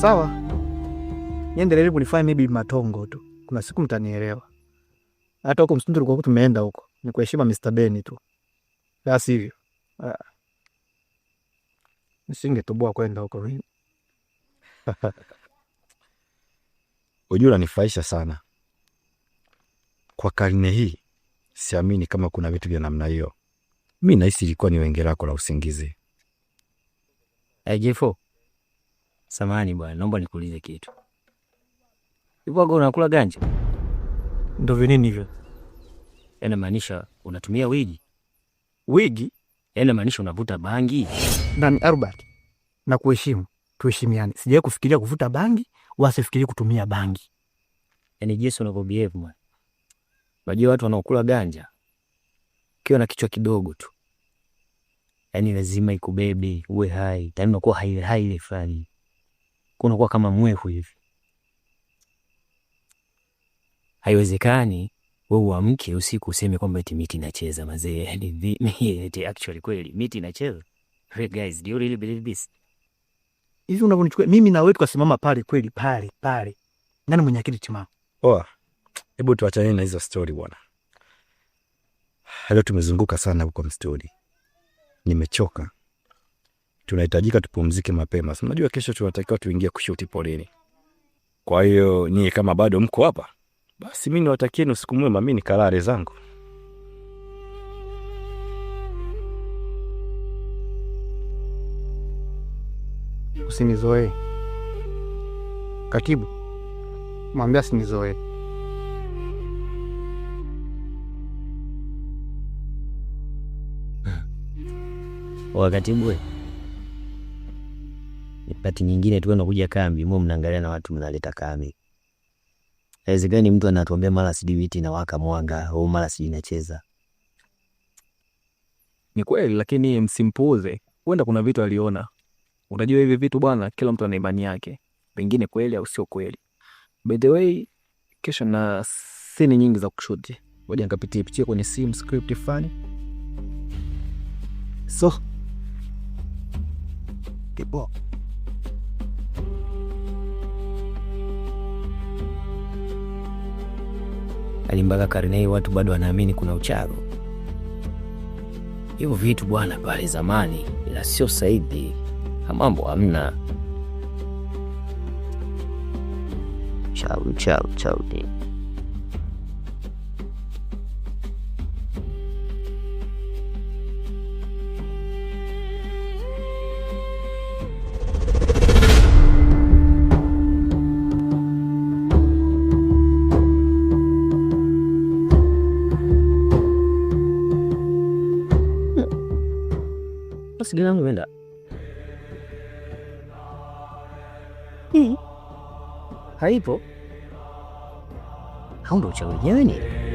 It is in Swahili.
Sawa. Niendelee kunifanya maybe matongo tu. Kuna siku mtanielewa. Hata huko msitu tulikuwa tumeenda huko. Ni kwa heshima Mr. Ben tu. Basi hivyo. Nisingetoboa kwenda huko mimi. Unajua unanifurahisha sana. Kwa karne hii siamini kama kuna vitu vya namna hiyo. Mimi nahisi ilikuwa ni wenge lako la usingizi. Jefo. Samahani bwana, naomba nikuulize kitu. Hivyo wewe unakula ganja? Ndio nini hivyo? Maanisha unatumia wigi? Wigi? Maanisha unavuta bangi? Nani Albert? Na kuheshimu, tuheshimiane. Sijawahi kufikiria kuvuta bangi, wala sifikiri kutumia bangi. Jesu unavyobehave man. Unajua watu wanaokula ganja kiwa na kichwa kidogo tu. Lazima ikubebe, uwe hai. Tani unakuwa hai ile fulani. Unakuwa kama mwehu hivi. Haiwezekani wewe uamke usiku useme kwamba eti miti inacheza mazee. Actually kweli miti inacheza. Hey guys, do you really believe this? Hivi unavyonichukua mimi na wewe tukasimama pale kweli pale. Nani mwenye akili timamu? Hebu tuachane na hizo story bwana. Leo tumezunguka sana huko msituni. Nimechoka. Tunahitajika tupumzike mapema. Unajua kesho tunatakiwa tuingie kushuti polini. Kwa hiyo nyie kama bado mko hapa, basi mimi niwatakieni usiku mwema, mimi nikalale zangu. Usinizoe. Katibu. Mwambie asinizoe. Katibu wewe. Nipati nyingine tu unakuja kambi, mwe mnaangalia na watu mnaleta kambi. Haiwezekani mtu anatuambia mara sidibiti na waka mwanga au mara si inacheza. Ni kweli lakini msimpuuze. Huenda kuna vitu aliona. Unajua hivi vitu bwana, kila mtu ana imani yake. Pengine kweli au sio kweli. By the way, kesho na scene nyingi za kushuti. Ngoja nikapitie kwenye sim script fulani. So Kipo. Mpaka karne hii watu bado wanaamini kuna uchawi. Hivyo vitu bwana pale zamani, ila sio sasa hivi. Mambo hamna. Chao. Sigara yangu imeenda. Haipo. Haundo uchawi wenyewe ni?